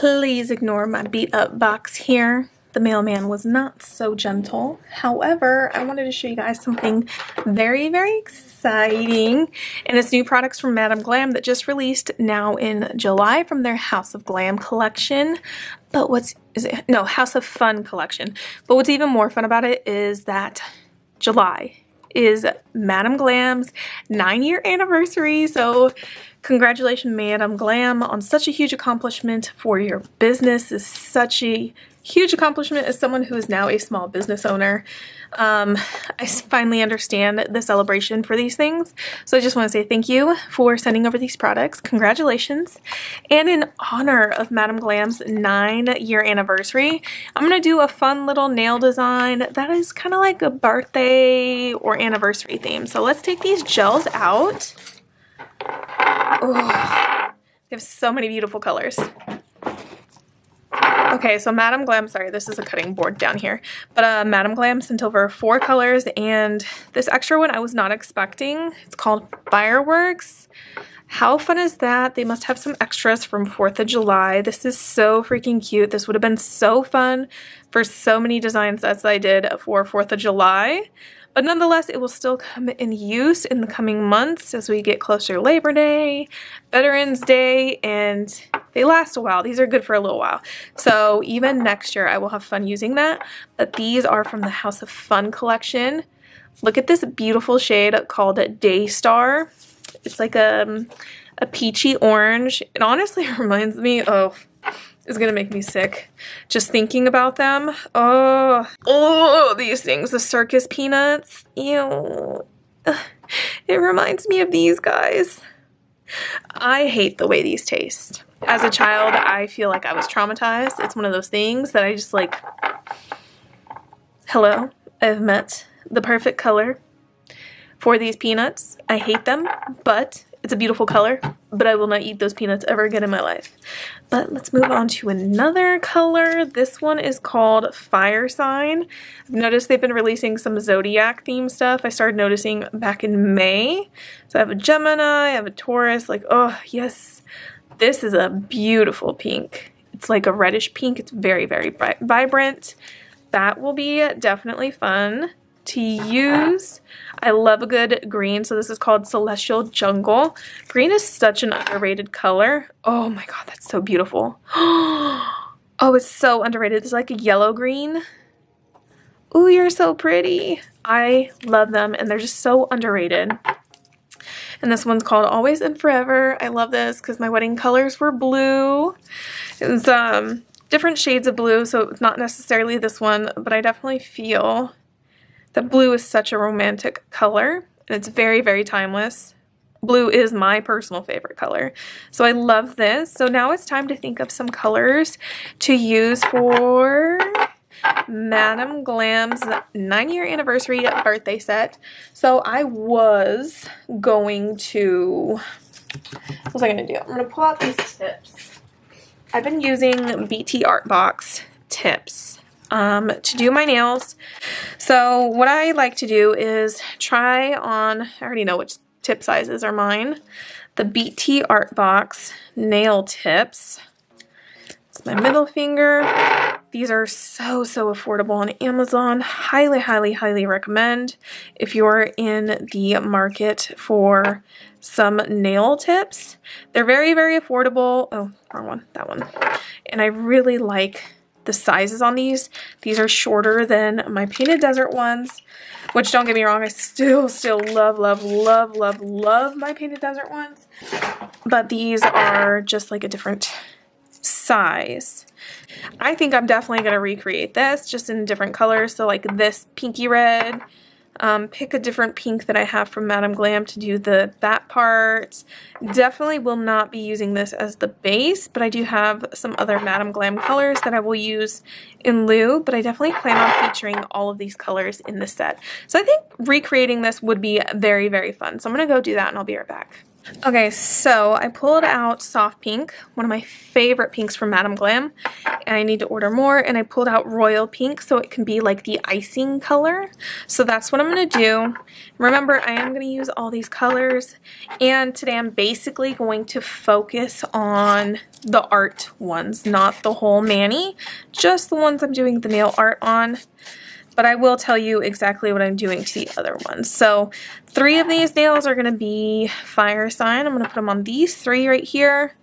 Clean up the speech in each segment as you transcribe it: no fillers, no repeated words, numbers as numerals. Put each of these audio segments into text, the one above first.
Please ignore my beat up box here. The mailman was not so gentle. However, I wanted to show you guys something very, very exciting. And it's new products from Madame Glam that just released now in July from their House of Glam collection. But House of Fun collection. But what's even more fun about it is that July is Madame Glam's 9-year anniversary. So congratulations, Madame Glam, on such a huge accomplishment for your business. Is such a huge accomplishment as someone who is now a small business owner. I finally understand the celebration for these things. So I just want to say thank you for sending over these products. Congratulations. And in honor of Madame Glam's 9-year anniversary, I'm going to do a fun little nail design that is kind of like a birthday or anniversary theme. So let's take these gels out. Oh, they have so many beautiful colors. Okay, so Madame Glam, sorry, this is a cutting board down here, but Madame Glam sent over 4 colors, and this extra one I was not expecting. It's called Fireworks. How fun is that? They must have some extras from 4th of July. This is so freaking cute. This would have been so fun for so many design sets I did for 4th of July. But nonetheless, it will still come in use in the coming months as we get closer to Labor Day, Veterans Day, and they last a while. These are good for a little while. So even next year, I will have fun using that. But these are from the House of Fun collection. Look at this beautiful shade called Daystar. It's like a peachy orange. It honestly reminds me of... It's gonna make me sick just thinking about them. Oh, these things, the circus peanuts. Ew. It reminds me of these guys. I hate the way these taste. As a child, I feel like I was traumatized. It's one of those things that I just like, hello, I've met the perfect color for these peanuts. I hate them, but it's a beautiful color, but I will not eat those peanuts ever again in my life. But let's move on to another color. This one is called Fire Sign. I've noticed they've been releasing some Zodiac theme stuff. I started noticing back in May. So I have a Gemini, I have a Taurus. Like, oh, yes. This is a beautiful pink. It's like a reddish pink. It's very, very vibrant. That will be definitely fun to use. I love a good green, so this is called Celestial Jungle. Green is such an underrated color. Oh my god, that's so beautiful. Oh, it's so underrated. It's like a yellow green. Ooh, you're so pretty. I love them, and they're just so underrated. And this one's called Always and Forever. I love this because my wedding colors were blue. It's different shades of blue, so it's not necessarily this one, but I definitely feel that blue is such a romantic color, and it's very, very timeless. Blue is my personal favorite color. So I love this. So now it's time to think of some colors to use for Madame Glam's 9-year anniversary birthday set. So I was going to... What was I going to do? I'm going to pull out these tips. I've been using BT Art Box tips to do my nails. So what I like to do is try on, I already know which tip sizes are mine, the BT Art Box nail tips. It's my middle finger. These are so, so affordable on Amazon. Highly, highly, highly recommend if you're in the market for some nail tips. They're very, very affordable. Oh, wrong one, that one. And I really like the sizes on these. These are shorter than my Painted Desert ones, which, don't get me wrong, I still love, love, love, love, love my Painted Desert ones. But these are just like a different size. I think I'm definitely going to recreate this just in different colors. So like this pinky red. Pick a different pink that I have from Madame Glam to do that part. Definitely will not be using this as the base, but I do have some other Madame Glam colors that I will use in lieu, but I definitely plan on featuring all of these colors in the set. So I think recreating this would be very, very fun. So I'm going to go do that and I'll be right back. Okay, so I pulled out Soft Pink, one of my favorite pinks from Madame Glam, and I need to order more, and I pulled out Royal Pink so it can be like the icing color. So that's what I'm going to do. Remember, I am going to use all these colors, and today I'm basically going to focus on the art ones, not the whole mani, just the ones I'm doing the nail art on. But I will tell you exactly what I'm doing to the other ones. So 3 of these nails are going to be fire sign. I'm going to put them on these 3 right here,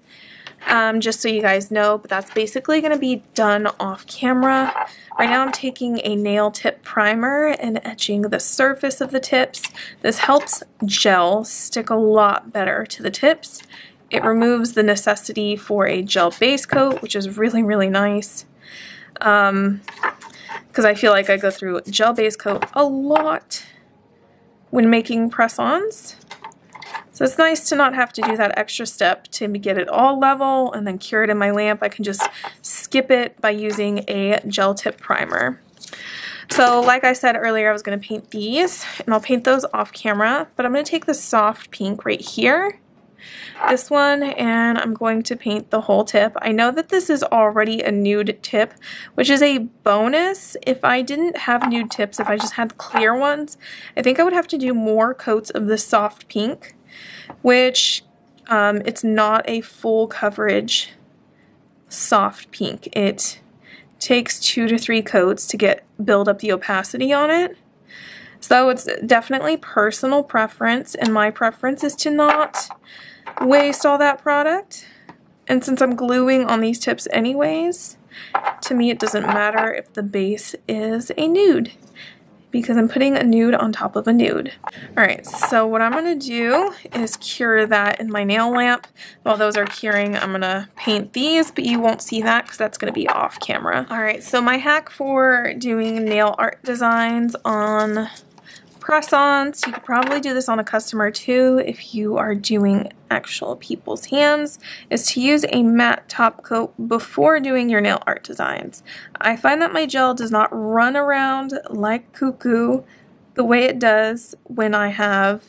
just so you guys know. But that's basically going to be done off camera. Right now I'm taking a nail tip primer and etching the surface of the tips. This helps gel stick a lot better to the tips. It removes the necessity for a gel base coat, which is really, really nice. Because I feel like I go through gel base coat a lot when making press-ons. So it's nice to not have to do that extra step to get it all level and then cure it in my lamp. I can just skip it by using a gel tip primer. So like I said earlier, I was going to paint these, and I'll paint those off camera, but I'm going to take the Soft Pink right here, this one, and I'm going to paint the whole tip. I know that this is already a nude tip, which is a bonus. If I didn't have nude tips, if I just had clear ones, I think I would have to do more coats of the Soft Pink, which it's not a full coverage Soft Pink. It takes 2 to 3 coats to build up the opacity on it. So it's definitely personal preference, and my preference is to not waste all that product. And since I'm gluing on these tips anyways, to me it doesn't matter if the base is a nude, because I'm putting a nude on top of a nude. Alright, so what I'm going to do is cure that in my nail lamp. While those are curing, I'm going to paint these, but you won't see that because that's going to be off camera. Alright, so my hack for doing nail art designs on press-ons, you could probably do this on a customer too if you are doing actual people's hands, is to use a matte top coat before doing your nail art designs. I find that my gel does not run around like cuckoo the way it does when I have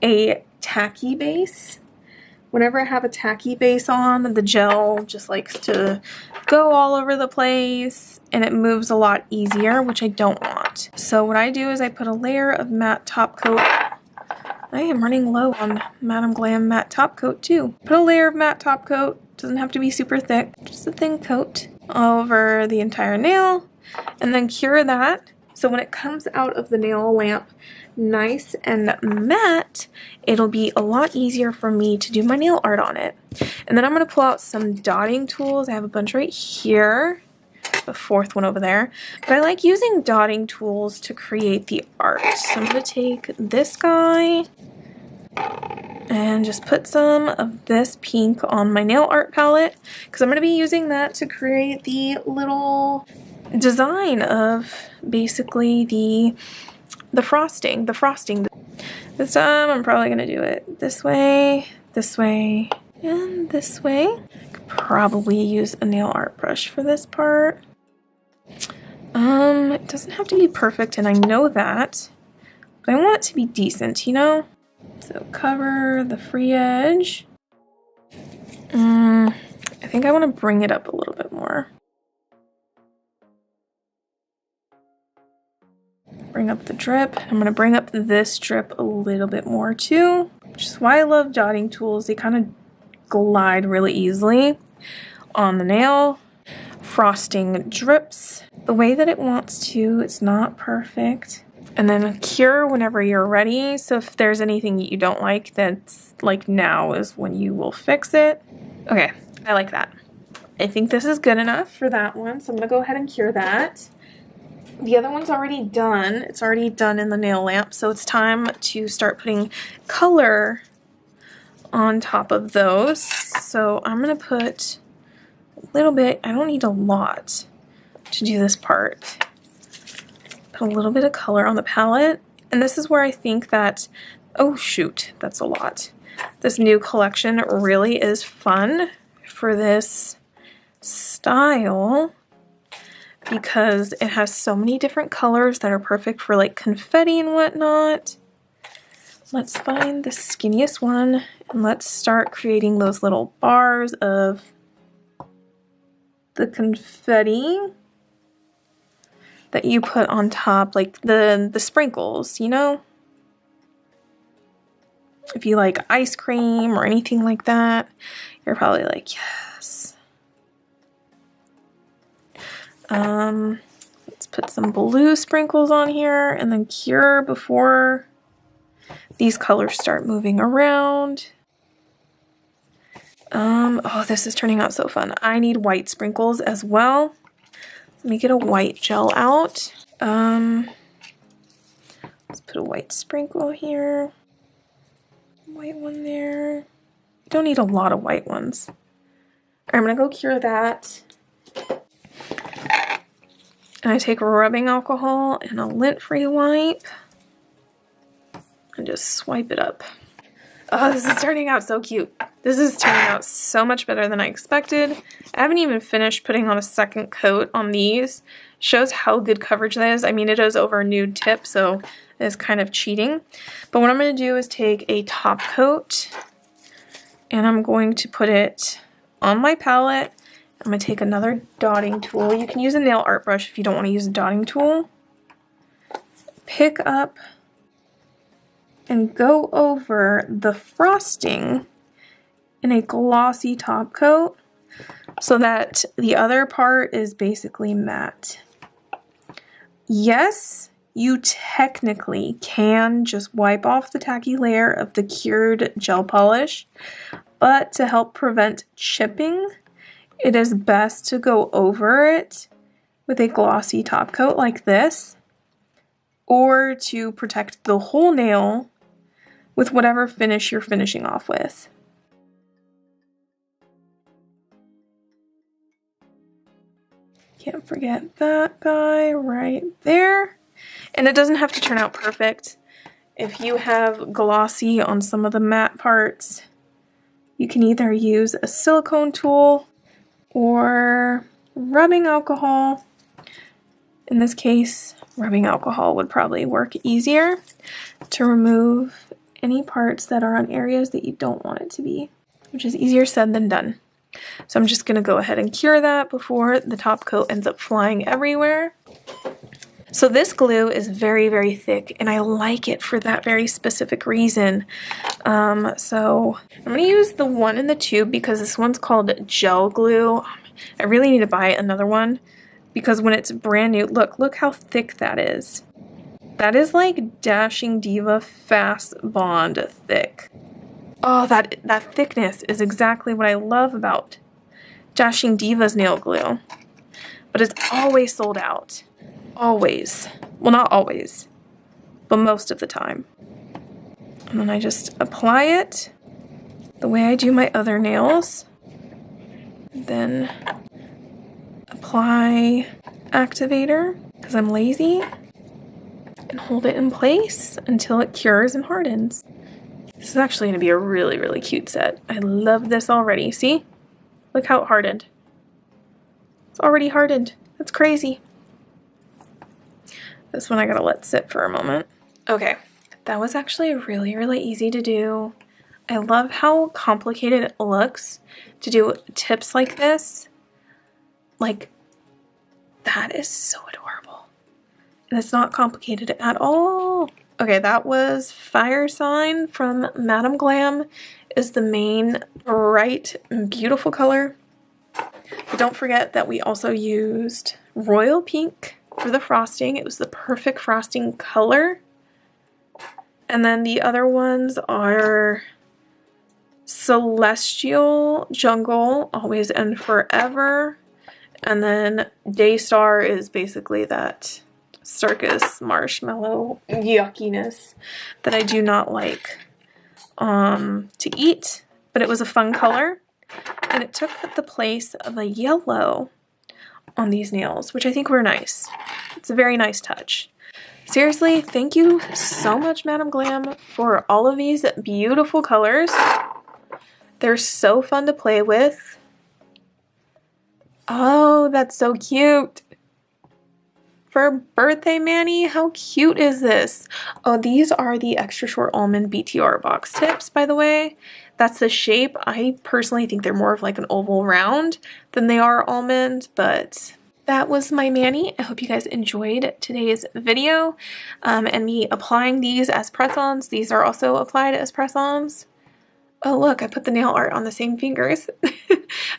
a tacky base. Whenever I have a tacky base on, the gel just likes to go all over the place and it moves a lot easier, which I don't want. So what I do is I put a layer of matte top coat. I am running low on Madame Glam matte top coat too. Put a layer of matte top coat, doesn't have to be super thick, just a thin coat over the entire nail, and then cure that. So when it comes out of the nail lamp nice and matte, it'll be a lot easier for me to do my nail art on it. And then I'm going to pull out some dotting tools. I have a bunch right here, the 4th one over there. But I like using dotting tools to create the art. So I'm going to take this guy and just put some of this pink on my nail art palette, because I'm going to be using that to create the little design of basically the frosting. This time I'm probably going to do it this way, and this way. I could probably use a nail art brush for this part. It doesn't have to be perfect, and I know that, but I want it to be decent, you know? So cover the free edge. I think I want to bring it up a little bit more. Bring up the drip. I'm going to bring up this drip a little bit more too, which is why I love dotting tools. They kind of glide really easily on the nail. Frosting drips the way that it wants to. It's not perfect. And then cure whenever you're ready. So if there's anything you don't like, that's like now is when you will fix it. Okay, I like that. I think this is good enough for that one. So I'm going to go ahead and cure that. The other one's already done. It's already done in the nail lamp, so it's time to start putting color on top of those. So I'm going to put a little bit, I don't need a lot to do this part. Put a little bit of color on the palette, and this is where I think that, oh shoot, that's a lot. This new collection really is fun for this style, because it has so many different colors that are perfect for like confetti and whatnot. Let's find the skinniest one and let's start creating those little bars of the confetti that you put on top, like the sprinkles, you know? If you like ice cream or anything like that, you're probably like, yes. Let's put some blue sprinkles on here and then cure before these colors start moving around. Oh, this is turning out so fun. I need white sprinkles as well. Let me get a white gel out. Let's put a white sprinkle here. White one there. You don't need a lot of white ones. I'm gonna go cure that. And I take rubbing alcohol and a lint-free wipe and just swipe it up. Oh, this is turning out so cute. This is turning out so much better than I expected. I haven't even finished putting on a second coat on these. Shows how good coverage that is. I mean, it is over a nude tip, so it's kind of cheating. But what I'm going to do is take a top coat and I'm going to put it on my palette. I'm going to take another dotting tool. You can use a nail art brush if you don't want to use a dotting tool. Pick up and go over the frosting in a glossy top coat so that the other part is basically matte. Yes, you technically can just wipe off the tacky layer of the cured gel polish, but to help prevent chipping, it is best to go over it with a glossy top coat like this, or to protect the whole nail with whatever finish you're finishing off with. Can't forget that guy right there. And it doesn't have to turn out perfect. If you have glossy on some of the matte parts, you can either use a silicone tool or rubbing alcohol. In this case, rubbing alcohol would probably work easier to remove any parts that are on areas that you don't want it to be, which is easier said than done. So I'm just going to go ahead and cure that before the top coat ends up flying everywhere. So this glue is very, very thick, and I like it for that very specific reason. So I'm going to use the one in the tube because this one's called gel glue. I really need to buy another one because when it's brand new, look how thick that is. That is like Dashing Diva Fast Bond thick. Oh, that thickness is exactly what I love about Dashing Diva's nail glue. But it's always sold out. Always. Well, not always, but most of the time. And then I just apply it the way I do my other nails. Then apply activator because I'm lazy. And hold it in place until it cures and hardens. This is actually going to be a really, really cute set. I love this already. See? Look how it hardened. It's already hardened. That's crazy. This one I gotta let sit for a moment. Okay, that was actually really, really easy to do. I love how complicated it looks to do tips like this. Like, that is so adorable. And it's not complicated at all. Okay, that was Fire Sign from Madame Glam. Is the main bright, beautiful color. But don't forget that we also used Royal Pink for the frosting. It was the perfect frosting color. And then the other ones are Celestial Jungle, Always and Forever. And then Daystar is basically that circus marshmallow yuckiness that I do not like to eat. But it was a fun color. And it took the place of a yellow on these nails, which I think were nice. It's a very nice touch. Seriously, thank you so much, Madame Glam, for all of these beautiful colors. They're so fun to play with. Oh, that's so cute. for birthday mani. How cute is this? Oh, these are the extra short almond BTR box tips, by the way. That's the shape. I personally think they're more of like an oval round than they are almond, but that was my mani. I hope you guys enjoyed today's video and me applying these as press-ons. These are also applied as press-ons. Oh look, I put the nail art on the same fingers.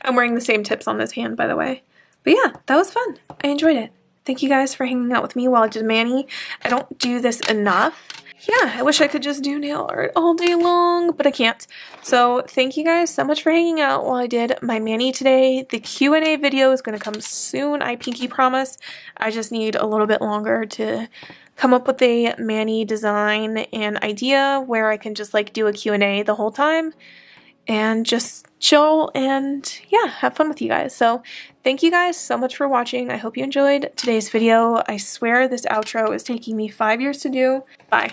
I'm wearing the same tips on this hand, by the way. But yeah, that was fun. I enjoyed it. Thank you guys for hanging out with me while I did mani. I don't do this enough. Yeah, I wish I could just do nail art all day long, but I can't. So thank you guys so much for hanging out while I did my mani today. The Q&A video is going to come soon, I pinky promise. I just need a little bit longer to come up with a mani design and idea where I can just like do a Q&A the whole time and just chill and yeah, have fun with you guys. So thank you guys so much for watching. I hope you enjoyed today's video. I swear this outro is taking me 5 years to do. Bye.